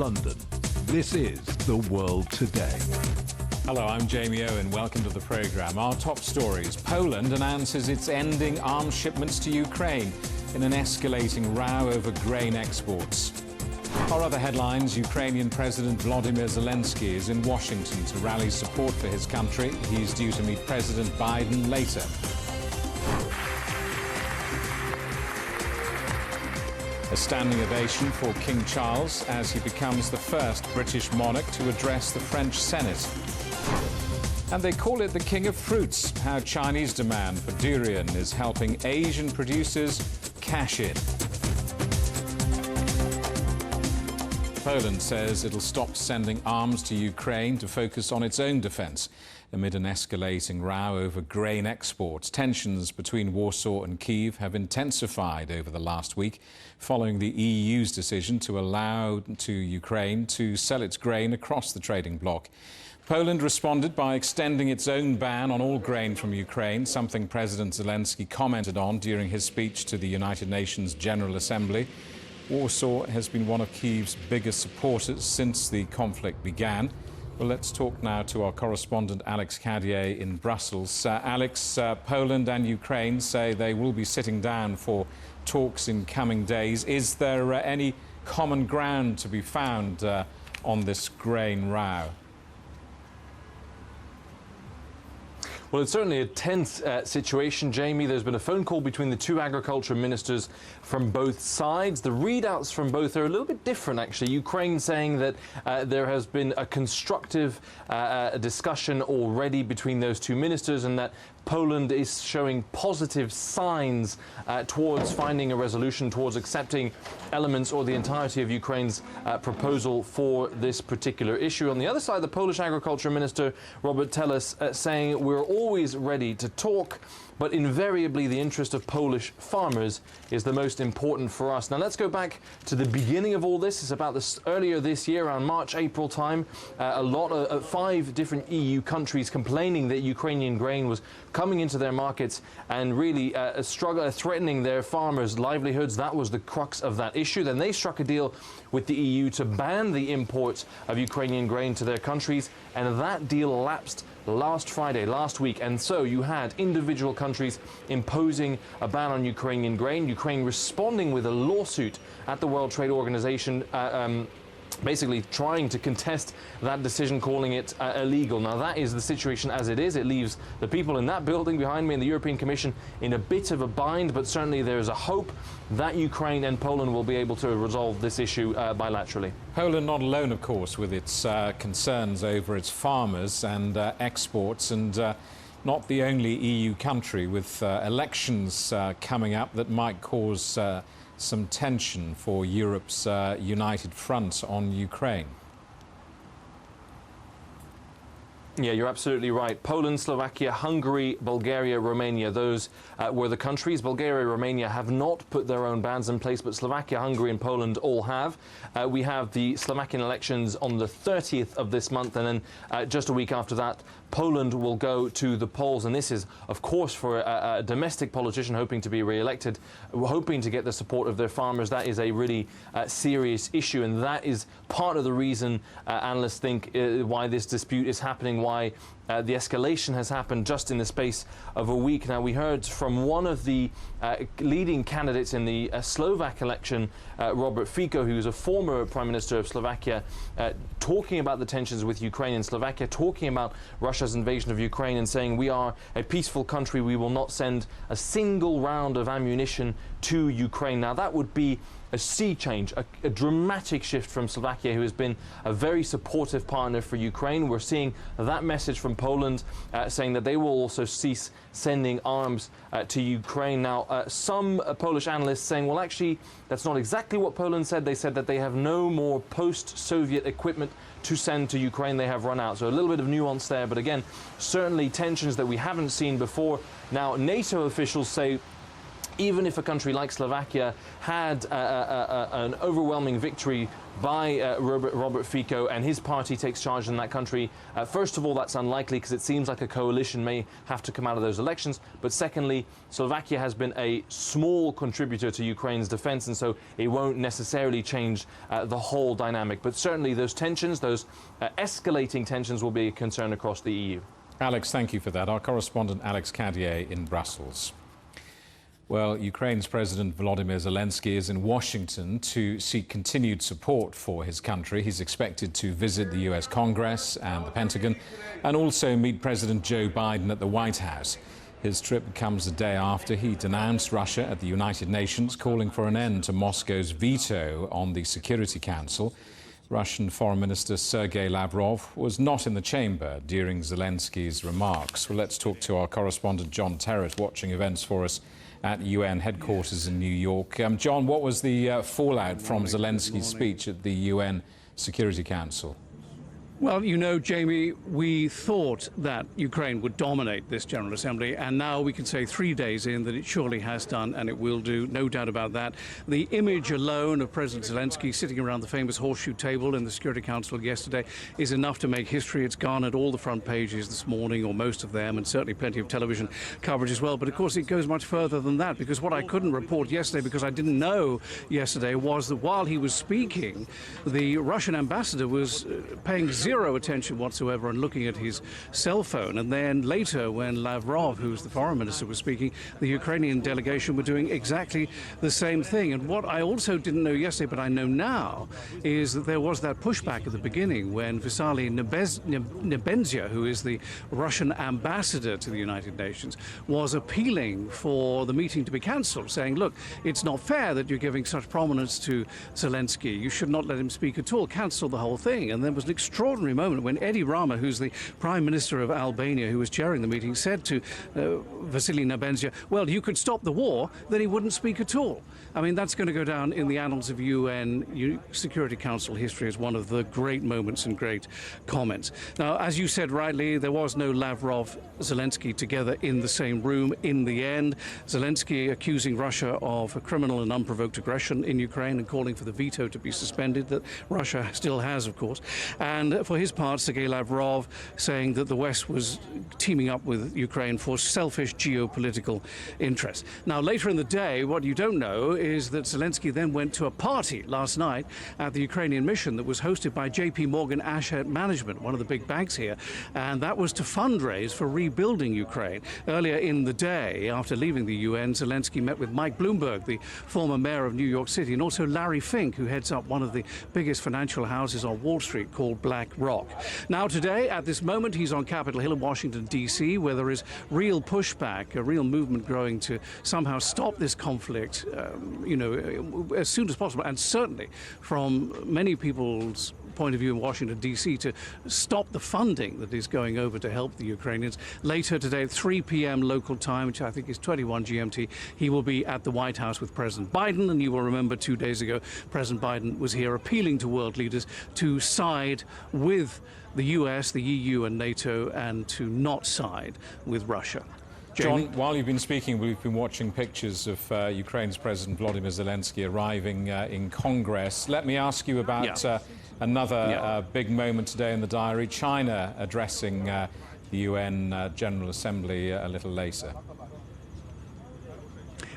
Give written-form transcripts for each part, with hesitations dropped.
London. This is The World Today. Hello, I'm Jamie Owen. Welcome to the programme. Our top stories. Poland announces it's ending arms shipments to Ukraine in an escalating row over grain exports. Our other headlines, Ukrainian President Volodymyr Zelensky is in Washington to rally support for his country. He's due to meet President Biden later. A standing ovation for King Charles as he becomes the first British monarch to address the French Senate. And they call it the King of Fruits, how Chinese demand for durian is helping Asian producers cash in. Poland says it'll stop sending arms to Ukraine to focus on its own defence amid an escalating row over grain exports. Tensions between Warsaw and Kyiv have intensified over the last week following the EU's decision to allow to Ukraine to sell its grain across the trading bloc. Poland responded by extending its own ban on all grain from Ukraine, something President Zelensky commented on during his speech to the United Nations General Assembly. Warsaw has been one of Kyiv's biggest supporters since the conflict began. Well, let's talk now to our correspondent Alex Cadier in Brussels. Alex, Poland and Ukraine say they will be sitting down for talks in coming days. Is there any common ground to be found on this grain row? Well, it's certainly a tense situation, Jamie. There's been a phone call between the two agriculture ministers from both sides. The readouts from both are a little bit different, actually. Ukraine saying that there has been a constructive discussion already between those two ministers and that Poland is showing positive signs towards finding a resolution, towards accepting elements or the entirety of Ukraine's proposal for this particular issue. On the other side, the Polish Agriculture Minister, Robert Telus, saying we're always ready to talk, but invariably the interest of Polish farmers is the most important for us. Now let's go back to the beginning of all this. It's about this earlier this year, around March, April time. A lot of 5 different EU countries complaining that Ukrainian grain was coming into their markets and really threatening their farmers' livelihoods. That was the crux of that issue. Then they struck a deal with the EU to ban the import of Ukrainian grain to their countries, and that deal lapsed last Friday, last week. And so you had individual countries imposing a ban on Ukrainian grain, Ukraine responding with a lawsuit at the World Trade Organization, basically trying to contest that decision, calling it illegal. Now that is the situation as it is. It leaves the people in that building behind me in the European Commission in a bit of a bind, but certainly there is a hope that Ukraine and Poland will be able to resolve this issue bilaterally. Poland not alone, of course, with its concerns over its farmers and exports, and not the only EU country with elections coming up that might cause some tension for Europe's united front on Ukraine. Yeah, you're absolutely right. Poland, Slovakia, Hungary, Bulgaria, Romania, those were the countries. Bulgaria, Romania have not put their own bans in place, but Slovakia, Hungary and Poland all have. We have the Slovakian elections on the 30th of this month, and then just a week after that, Poland will go to the polls. And this is, of course, for a domestic politician hoping to be re-elected, hoping to get the support of their farmers. That is a really serious issue, and that is part of the reason analysts think why this dispute is happening, why the escalation has happened just in the space of a week. Now, we heard from one of the leading candidates in the Slovak election, Robert Fico, who is a former Prime Minister of Slovakia, talking about the tensions with Ukraine and Slovakia, talking about Russia's invasion of Ukraine and saying we are a peaceful country, we will not send a single round of ammunition to Ukraine. Now, that would be a sea change, a dramatic shift from Slovakia, who has been a very supportive partner for Ukraine. We're seeing that message from Poland saying that they will also cease sending arms to Ukraine. Now, some Polish analysts saying, well, actually, that's not exactly what Poland said. They said that they have no more post-Soviet equipment to send to Ukraine. They have run out. So a little bit of nuance there. But again, certainly tensions that we haven't seen before. Now, NATO officials say even if a country like Slovakia had an overwhelming victory by Robert Fico and his party takes charge in that country, first of all, that's unlikely because it seems like a coalition may have to come out of those elections. But secondly, Slovakia has been a small contributor to Ukraine's defense, and so it won't necessarily change the whole dynamic. But certainly those tensions, those escalating tensions, will be a concern across the EU. Alex, thank you for that. Our correspondent Alex Cadier in Brussels. Well, Ukraine's President Volodymyr Zelensky is in Washington to seek continued support for his country. He's expected to visit the US Congress and the Pentagon and also meet President Joe Biden at the White House. His trip comes a day after he denounced Russia at the United Nations, calling for an end to Moscow's veto on the Security Council. Russian Foreign Minister Sergei Lavrov was not in the chamber during Zelensky's remarks. Well, let's talk to our correspondent John Terrett, watching events for us at UN headquarters in New York. John, what was the fallout from Zelensky's speech at the UN Security Council? Well, you know, Jamie, we thought that Ukraine would dominate this General Assembly, and now we can say 3 days in that it surely has done, and it will do, no doubt about that. The image alone of President Zelensky sitting around the famous horseshoe table in the Security Council yesterday is enough to make history. It's garnered all the front pages this morning, or most of them, and certainly plenty of television coverage as well. But of course, it goes much further than that, because what I couldn't report yesterday, because I didn't know yesterday, was that while he was speaking, the Russian ambassador was paying zero attention whatsoever and looking at his cell phone. And then later, when Lavrov, who's the foreign minister, was speaking, the Ukrainian delegation were doing exactly the same thing. And what I also didn't know yesterday, but I know now, is that there was that pushback at the beginning when Vasily Nebenzia, who is the Russian ambassador to the United Nations, was appealing for the meeting to be cancelled, saying, look, it's not fair that you're giving such prominence to Zelensky. You should not let him speak at all. Cancel the whole thing. And there was an extraordinary moment when Edi Rama, who's the Prime Minister of Albania, who was chairing the meeting, said to Vasily Nebenzia, well, you could stop the war, then he wouldn't speak at all. I mean, that's going to go down in the annals of UN Security Council history as one of the great moments and great comments. Now, as you said rightly, there was no Lavrov-Zelensky together in the same room in the end. Zelensky accusing Russia of a criminal and unprovoked aggression in Ukraine and calling for the veto to be suspended, that Russia still has, of course. And for his part, Sergei Lavrov saying that the West was teaming up with Ukraine for selfish geopolitical interests. Now, later in the day, what you don't know is that Zelensky then went to a party last night at the Ukrainian mission that was hosted by JP Morgan Asset Management, one of the big banks here, and that was to fundraise for rebuilding Ukraine. Earlier in the day, after leaving the UN, Zelensky met with Mike Bloomberg, the former mayor of New York City, and also Larry Fink, who heads up one of the biggest financial houses on Wall Street called BlackRock. Now today, at this moment, he's on Capitol Hill in Washington, D.C., where there is real pushback, a real movement growing to somehow stop this conflict, as soon as possible, and certainly from many people's point of view in Washington, D.C., to stop the funding that is going over to help the Ukrainians. Later today, at 3 p.m. local time, which I think is 21 GMT, he will be at the White House with President Biden. And you will remember 2 days ago, President Biden was here appealing to world leaders to side with the US, the EU and NATO, and to not side with Russia. Jamie? John, while you've been speaking, we've been watching pictures of Ukraine's President Volodymyr Zelensky arriving in Congress. Let me ask you about another big moment today in the diary, China addressing the UN General Assembly a little later.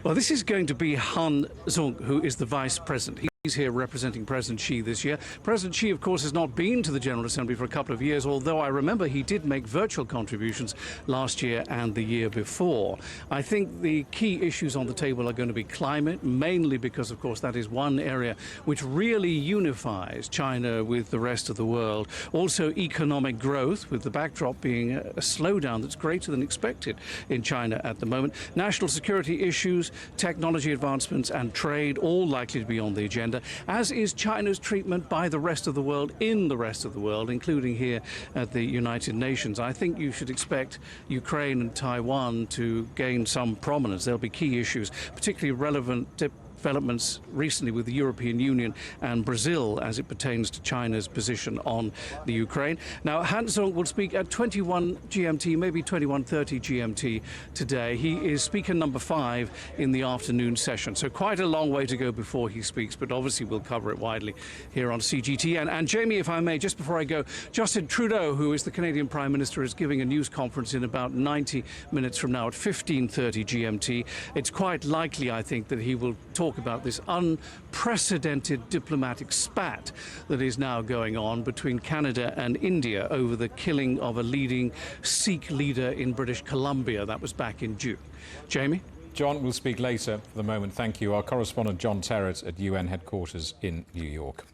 Well, this is going to be Han Zheng, who is the vice president. He's here representing President Xi this year. President Xi, of course, has not been to the General Assembly for a couple of years, although I remember he did make virtual contributions last year and the year before. I think the key issues on the table are going to be climate, mainly because, of course, that is one area which really unifies China with the rest of the world. Also, economic growth, with the backdrop being a slowdown that's greater than expected in China at the moment. National security issues, technology advancements and trade, all likely to be on the agenda, as is China's treatment by the rest of the world in the rest of the world, including here at the United Nations. I think you should expect Ukraine and Taiwan to gain some prominence. There'll be key issues, particularly relevant developments recently with the European Union and Brazil as it pertains to China's position on the Ukraine. Now, Han Zheng will speak at 21 GMT, maybe 21:30 GMT today. He is speaker number 5 in the afternoon session, so quite a long way to go before he speaks, but obviously we'll cover it widely here on CGTN. And Jamie, if I may, just before I go, Justin Trudeau, who is the Canadian Prime Minister, is giving a news conference in about 90 minutes from now at 15:30 GMT. It's quite likely, I think, that he will talk about this unprecedented diplomatic spat that is now going on between Canada and India over the killing of a leading Sikh leader in British Columbia. That was back in June. Jamie? John will speak later. For the moment, thank you. Our correspondent John Terrett at UN headquarters in New York.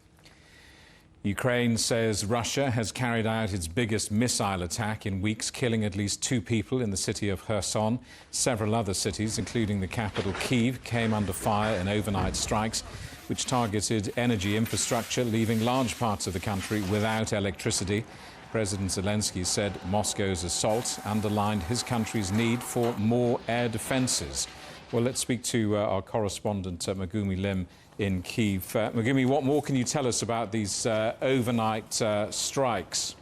Ukraine says Russia has carried out its biggest missile attack in weeks, killing at least 2 people in the city of Kherson. Several other cities, including the capital Kyiv, came under fire in overnight strikes, which targeted energy infrastructure, leaving large parts of the country without electricity. President Zelensky said Moscow's assault underlined his country's need for more air defences. Well, let's speak to our correspondent, Megumi Lim, in Kyiv. Megumi, what more can you tell us about these overnight strikes?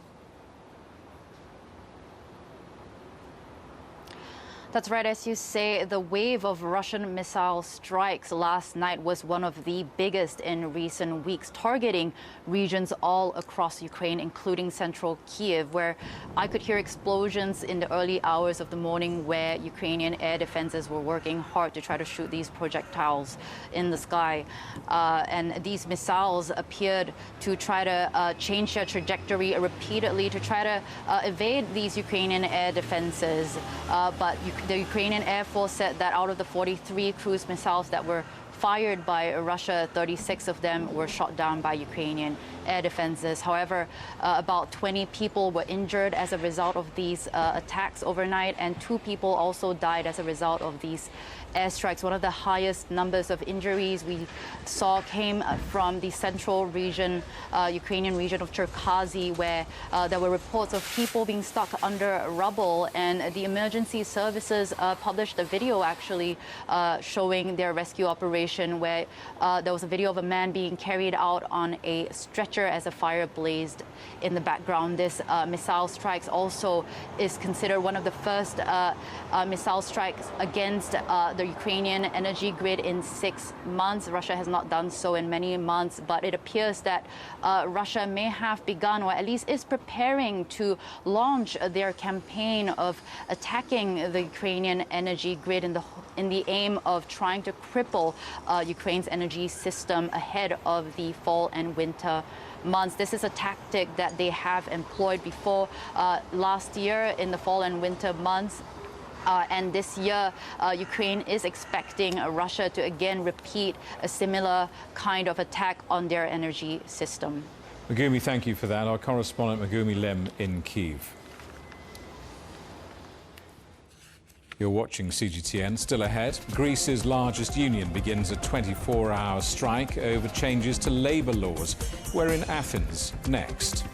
That's right. As you say, the wave of Russian missile strikes last night was one of the biggest in recent weeks, targeting regions all across Ukraine, including central Kyiv, where I could hear explosions in the early hours of the morning, where Ukrainian air defenses were working hard to try to shoot these projectiles in the sky. And these missiles appeared to try to change their trajectory repeatedly to try to evade these Ukrainian air defenses. But the Ukrainian Air Force said that out of the 43 cruise missiles that were fired by Russia, 36 of them were shot down by Ukrainian air defenses. However, about 20 people were injured as a result of these attacks overnight, and 2 people also died as a result of these airstrikes. One of the highest numbers of injuries we saw came from the central region, Ukrainian region of Cherkasy, where there were reports of people being stuck under rubble, and the emergency services published a video actually showing their rescue operation, where there was a video of a man being carried out on a stretcher as a fire blazed in the background. This missile strikes also is considered one of the first missile strikes against the Ukrainian energy grid in 6 months. Russia has not done so in many months, but it appears that Russia may have begun, or at least is preparing to launch their campaign of attacking the Ukrainian energy grid in the aim of trying to cripple Ukraine's energy system ahead of the fall and winter months. This is a tactic that they have employed before last year in the fall and winter months. And this year, Ukraine is expecting Russia to again repeat a similar kind of attack on their energy system. Megumi, thank you for that. Our correspondent Megumi Lim in Kyiv. You're watching CGTN. Still ahead, Greece's largest union begins a 24-hour strike over changes to labour laws. We're in Athens next.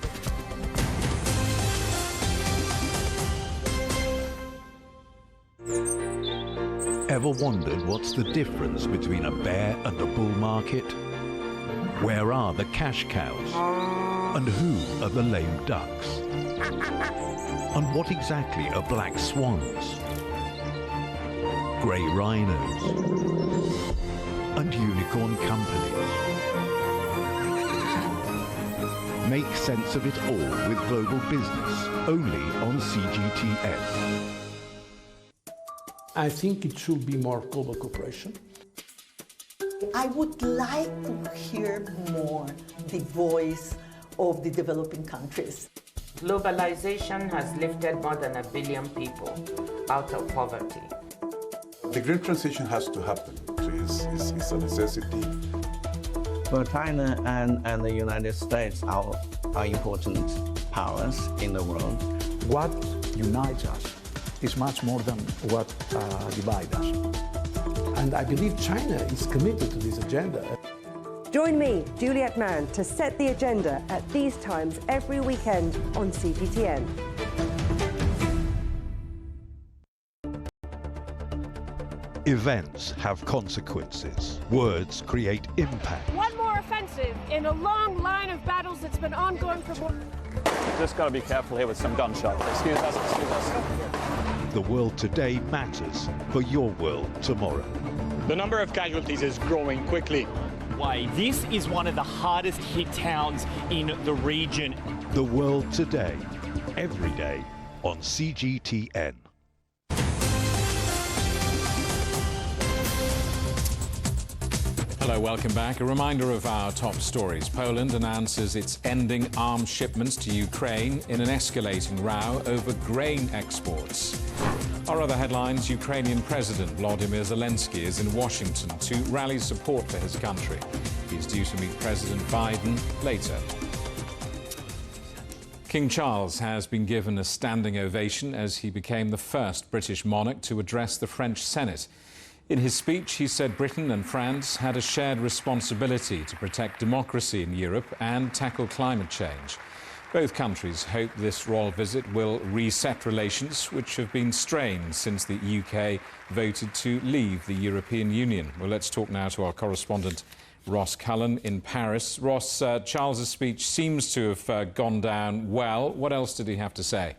Ever wondered what's the difference between a bear and a bull market? Where are the cash cows? And who are the lame ducks? And what exactly are black swans? Grey rhinos? And unicorn companies? Make sense of it all with Global Business, only on CGTN. I think it should be more global cooperation. I would like to hear more the voice of the developing countries. Globalization has lifted more than 1 billion people out of poverty. The green transition has to happen. It's a necessity. Well, China and the United States are important powers in the world. What unites us is much more than what divides us. And I believe China is committed to this agenda. Join me, Juliet Mann, to set the agenda at these times every weekend on CGTN. Events have consequences. Words create impact. One more offensive in a long line of battles that's been ongoing for more. Just got to be careful here with some gunshots. Excuse us, excuse us. The world today matters for your world tomorrow. The number of casualties is growing quickly. Why, this is one of the hardest hit towns in the region. The world today, every day on CGTN. Hello, welcome back. A reminder of our top stories. Poland announces it's ending arms shipments to Ukraine in an escalating row over grain exports. Our other headlines, Ukrainian President Volodymyr Zelensky is in Washington to rally support for his country. He's due to meet President Biden later. King Charles has been given a standing ovation as he became the first British monarch to address the French Senate. In his speech, he said Britain and France had a shared responsibility to protect democracy in Europe and tackle climate change. Both countries hope this royal visit will reset relations, which have been strained since the UK voted to leave the European Union. Well, let's talk now to our correspondent, Ross Cullen in Paris. Ross, Charles's speech seems to have gone down well. What else did he have to say?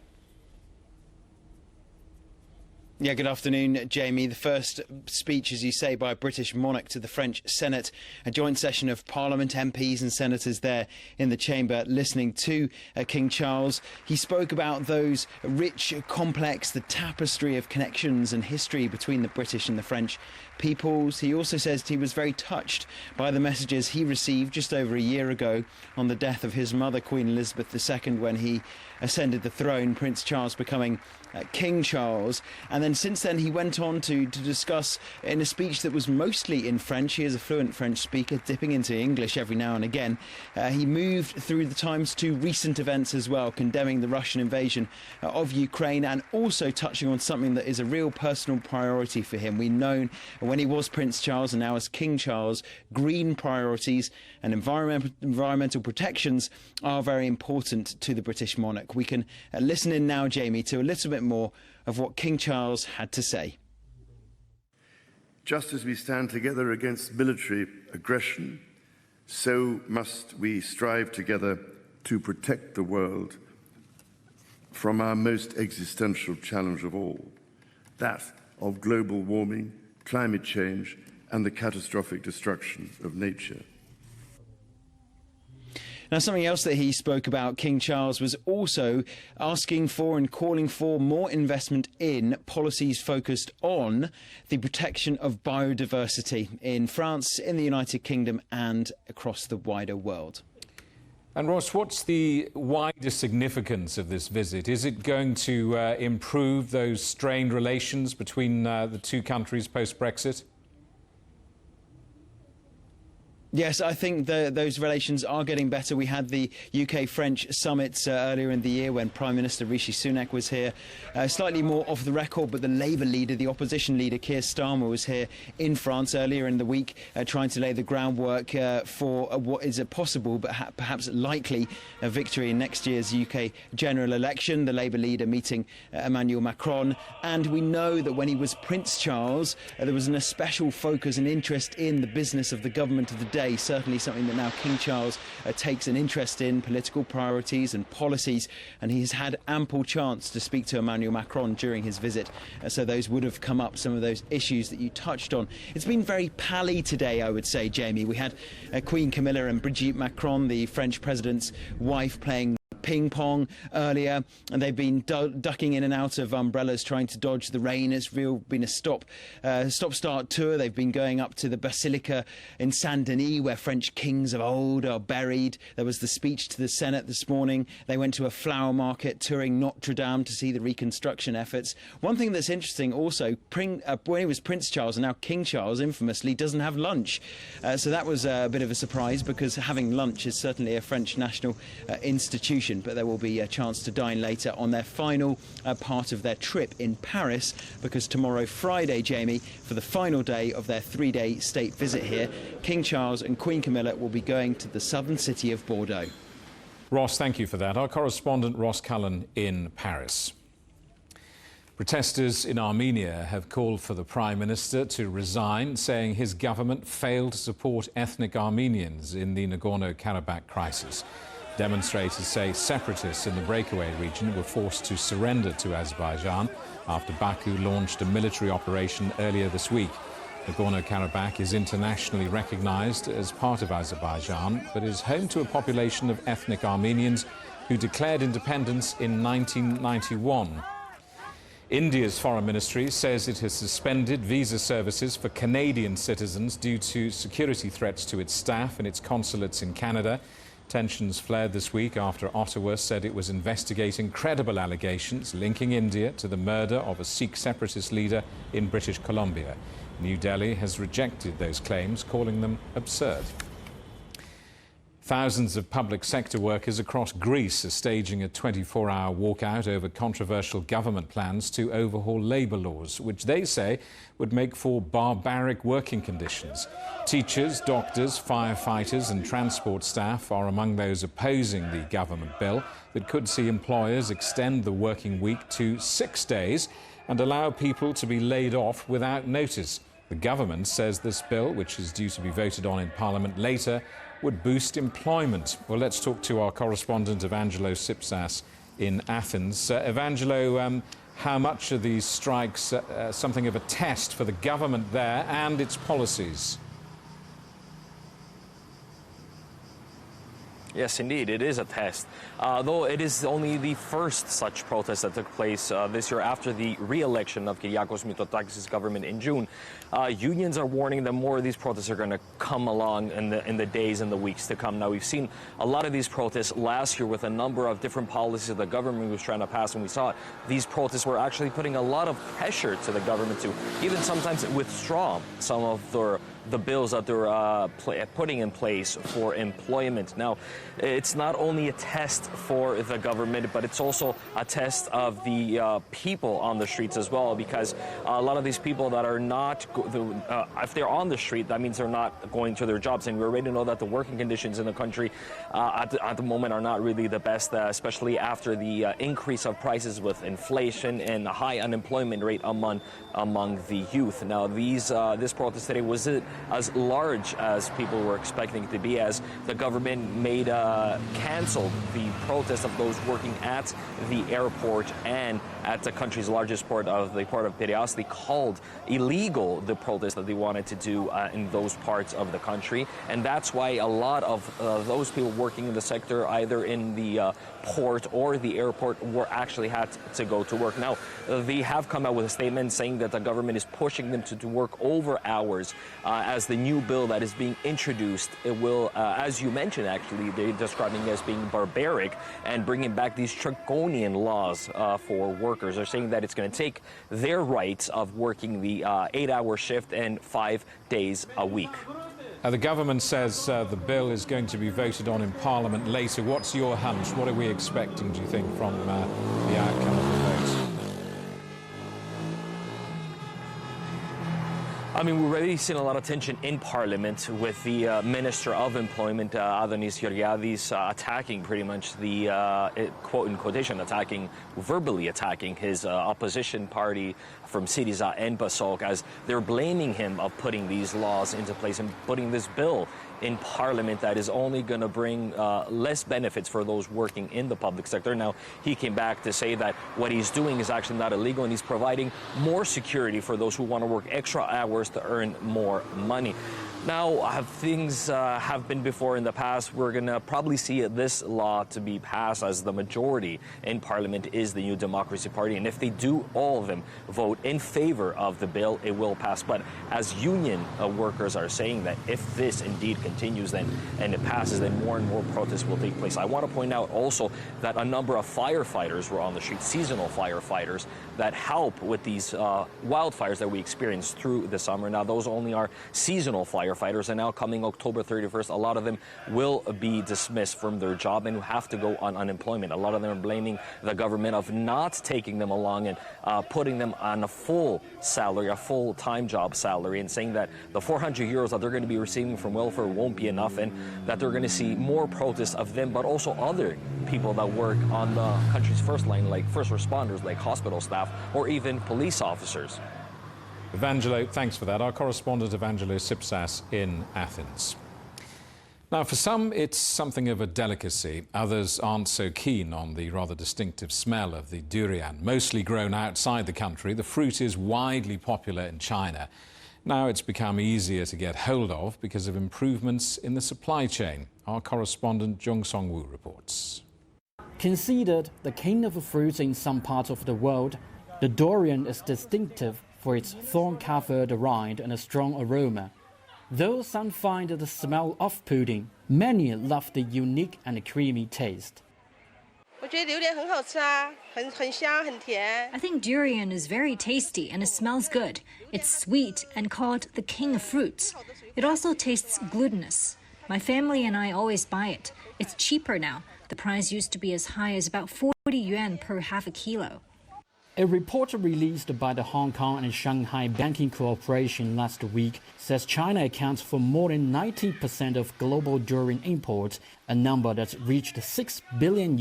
Yeah, good afternoon, Jamie. The first speech, as you say, by a British monarch to the French Senate, a joint session of Parliament, MPs and senators there in the chamber listening to King Charles. He spoke about those rich, complex, the tapestry of connections and history between the British and the French peoples. He also says he was very touched by the messages he received just over a year ago on the death of his mother, Queen Elizabeth II, when he ascended the throne, Prince Charles becoming King Charles. And then since then he went on to discuss in a speech that was mostly in French. He is a fluent French speaker, dipping into English every now and again. He moved through the times to recent events as well, condemning the Russian invasion of Ukraine and also touching on something that is a real personal priority for him. We know when he was Prince Charles and now as King Charles, green priorities and environmental protections are very important to the British monarch. We can listen in now, Jamie, to a little bit more of what King Charles had to say. Just as we stand together against military aggression, so must we strive together to protect the world from our most existential challenge of all, that of global warming, climate change, and the catastrophic destruction of nature. Now, something else that he spoke about, King Charles, was also asking for and calling for more investment in policies focused on the protection of biodiversity in France, in the United Kingdom and across the wider world. And Ross, what's the wider significance of this visit? Is it going to improve those strained relations between the two countries post-Brexit? Yes, I think those relations are getting better. We had the UK-French summit earlier in the year when Prime Minister Rishi Sunak was here. Slightly more off the record, but the Labour leader, the opposition leader, Keir Starmer, was here in France earlier in the week, trying to lay the groundwork for what is a possible, but perhaps likely, a victory in next year's UK general election. The Labour leader meeting Emmanuel Macron. And we know that when he was Prince Charles, there was an especial focus and interest in the business of the government of the day. Certainly something that now King Charles takes an interest in, political priorities and policies, and he has had ample chance to speak to Emmanuel Macron during his visit, so those would have come up, some of those issues that you touched on. It's been very pally today, I would say, Jamie. We had Queen Camilla and Brigitte Macron, the French president's wife, playing ping pong earlier, and they've been ducking in and out of umbrellas trying to dodge the rain. It's been a stop-start tour. They've been going up to the Basilica in Saint-Denis, where French kings of old are buried. There was the speech to the Senate this morning. They went to a flower market, touring Notre Dame to see the reconstruction efforts. One thing that's interesting also, when he was Prince Charles and now King Charles, infamously, doesn't have lunch. So that was a bit of a surprise, because having lunch is certainly a French national institution. But there will be a chance to dine later on their final part of their trip in Paris, because tomorrow, Friday, Jamie, for the final day of their 3-day state visit here, King Charles and Queen Camilla will be going to the southern city of Bordeaux. Ross, thank you for that. Our correspondent Ross Cullen in Paris. Protesters in Armenia have called for the Prime Minister to resign, saying his government failed to support ethnic Armenians in the Nagorno-Karabakh crisis. Demonstrators say separatists in the breakaway region were forced to surrender to Azerbaijan after Baku launched a military operation earlier this week. Nagorno-Karabakh is internationally recognized as part of Azerbaijan, but is home to a population of ethnic Armenians who declared independence in 1991. India's foreign ministry says it has suspended visa services for Canadian citizens due to security threats to its staff and its consulates in Canada. Tensions flared this week after Ottawa said it was investigating credible allegations linking India to the murder of a Sikh separatist leader in British Columbia. New Delhi has rejected those claims, calling them absurd. Thousands of public sector workers across Greece are staging a 24-hour walkout over controversial government plans to overhaul labour laws, which they say would make for barbaric working conditions. Teachers, doctors, firefighters and transport staff are among those opposing the government bill that could see employers extend the working week to 6 days and allow people to be laid off without notice. The government says this bill, which is due to be voted on in Parliament later, would boost employment. Well, let's talk to our correspondent Evangelo Sipsas in Athens. Evangelo, how much are these strikes something of a test for the government there and its policies? Yes, indeed, it is a test. Though it is only the first such protest that took place this year after the re-election of Kyriakos Mitsotakis' government in June. Unions are warning that more of these protests are going to come along in the days and the weeks to come. Now, we've seen a lot of these protests last year with a number of different policies the government was trying to pass, and we saw these protests were actually putting a lot of pressure to the government to even sometimes withdraw some of the bills that they're putting in place for employment. Now, it's not only a test for the government, but it's also a test of the people on the streets as well, because a lot of these people that are not, if they're on the street, that means they're not going to their jobs. And we already know that the working conditions in the country at the moment are not really the best, especially after the increase of prices with inflation and a high unemployment rate among the youth. Now, this protest today wasn't as large as people were expecting it to be, as the government canceled the protest of those working at the airport and at the country's largest port of the port of Piraeus. They called illegal the protest that they wanted to do in those parts of the country, and that's why a lot of those people working in the sector, either in the port or the airport, were actually had to go to work. Now, they have come out with a statement saying that the government is pushing them to work over hours, as the new bill that is being introduced, it will, as you mentioned, actually, they're describing it as being barbaric and bringing back these draconian laws for workers. They're saying that it's going to take their rights of working the 8-hour shift and 5 days a week. The government says the bill is going to be voted on in Parliament later. What's your hunch? What are we expecting, do you think, from the outcome of the vote? I mean, we've already seen a lot of tension in Parliament with the Minister of Employment, Adanis Georgiadis, attacking pretty much the, quote in quotation, verbally attacking his opposition party from Syriza and PASOK, as they're blaming him of putting these laws into place and putting this bill in Parliament that is only going to bring less benefits for those working in the public sector. Now, he came back to say that what he's doing is actually not illegal, and he's providing more security for those who want to work extra hours to earn more money. Now, things have been before in the past. We're going to probably see this law to be passed, as the majority in Parliament is the New Democracy Party. And if they do, all of them vote in favor of the bill, it will pass. But as union workers are saying that if this indeed continues and it passes, then more and more protests will take place. I want to point out also that a number of firefighters were on the street, seasonal firefighters, that help with these wildfires that we experienced through the summer. Now, those only are seasonal firefighters. firefighters, and now coming October 31st, a lot of them will be dismissed from their job and have to go on unemployment. A lot of them are blaming the government of not taking them along and putting them on a full salary, a full-time job salary, and saying that the 400 euros that they're going to be receiving from welfare won't be enough, and that they're going to see more protests of them, but also other people that work on the country's first line, like first responders, like hospital staff, or even police officers. Evangelo, thanks for that. Our correspondent Evangelo Sipsas in Athens. Now, for some, it's something of a delicacy. Others aren't so keen on the rather distinctive smell of the durian. Mostly grown outside the country, the fruit is widely popular in China. Now it's become easier to get hold of because of improvements in the supply chain. Our correspondent Jung Song-woo reports. Considered the king of fruits in some parts of the world, the durian is distinctive for its thorn-covered rind and a strong aroma. Though some find the smell off-putting, many love the unique and creamy taste. I think durian is very tasty and it smells good. It's sweet and called the king of fruits. It also tastes glutinous. My family and I always buy it. It's cheaper now. The price used to be as high as about 40 yuan per half a kilo. A report released by the Hong Kong and Shanghai Banking Corporation last week says China accounts for more than 90% of global durian imports, a number that's reached $6 billion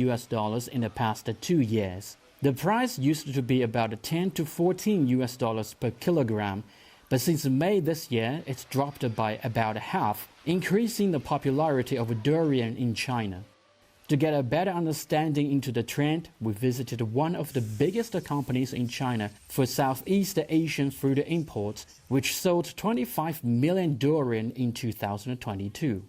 in the past 2 years. The price used to be about $10 to $14 per kilogram, but since May this year, it's dropped by about half, increasing the popularity of durian in China. To get a better understanding into the trend, we visited one of the biggest companies in China for Southeast Asian fruit imports, which sold 25 million durian in 2022.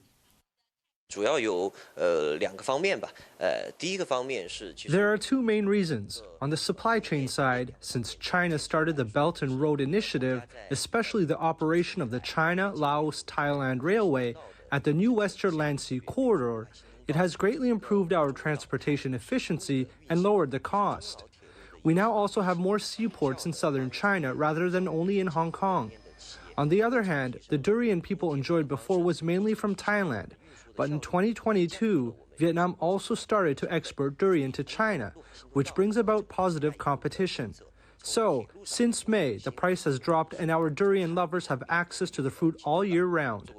There are two main reasons. On the supply chain side, since China started the Belt and Road Initiative, especially the operation of the China-Laos-Thailand Railway at the new Western Land Sea Corridor, it has greatly improved our transportation efficiency and lowered the cost. We now also have more seaports in southern China rather than only in Hong Kong. On the other hand, the durian people enjoyed before was mainly from Thailand, but in 2022, Vietnam also started to export durian to China, which brings about positive competition. So, since May, the price has dropped and our durian lovers have access to the fruit all year round.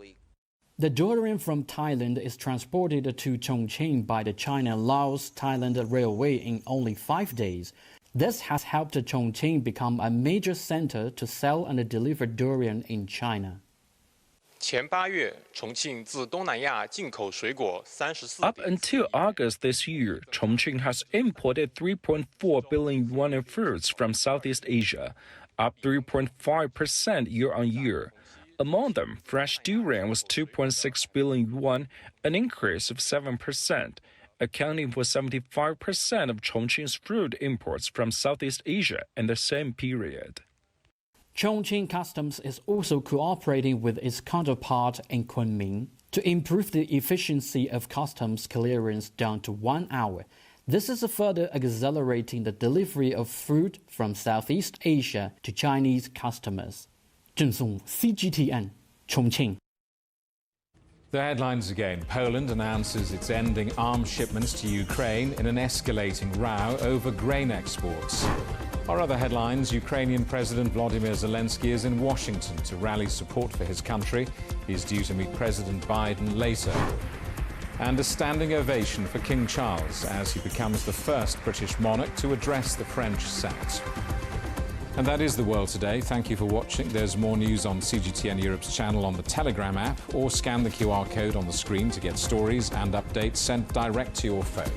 The durian from Thailand is transported to Chongqing by the China-Laos-Thailand Railway in only 5 days. This has helped Chongqing become a major center to sell and deliver durian in China. Up until August this year, Chongqing has imported 3.4 billion yuan in fruits from Southeast Asia, up 3.5% year-on-year. Among them, fresh durian was 2.6 billion yuan, an increase of 7%, accounting for 75% of Chongqing's fruit imports from Southeast Asia in the same period. Chongqing Customs is also cooperating with its counterpart in Kunming to improve the efficiency of customs clearance down to 1 hour. This is further accelerating the delivery of fruit from Southeast Asia to Chinese customers. Zheng Song, CGTN, Chongqing. The headlines again. Poland announces it's ending arms shipments to Ukraine in an escalating row over grain exports. Our other headlines, Ukrainian President Volodymyr Zelensky is in Washington to rally support for his country. He's due to meet President Biden later. And a standing ovation for King Charles as he becomes the first British monarch to address the French Senate. And that is The World Today. Thank you for watching. There's more news on CGTN Europe's channel on the Telegram app, or scan the QR code on the screen to get stories and updates sent direct to your phone.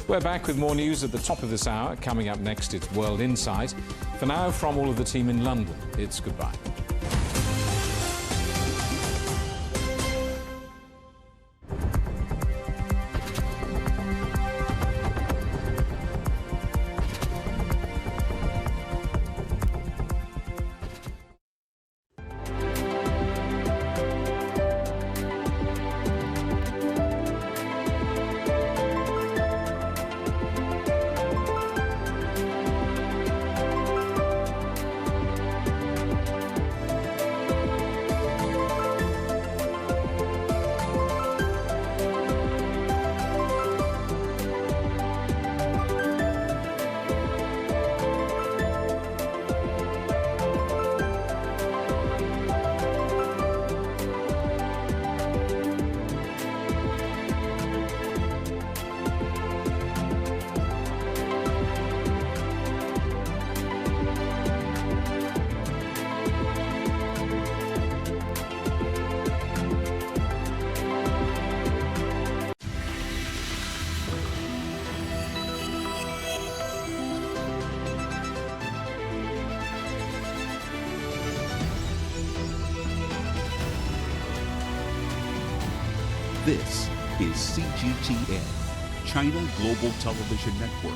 We're back with more news at the top of this hour. Coming up next, it's World Insight. For now, from all of the team in London, it's goodbye. This is CGTN, China Global Television Network.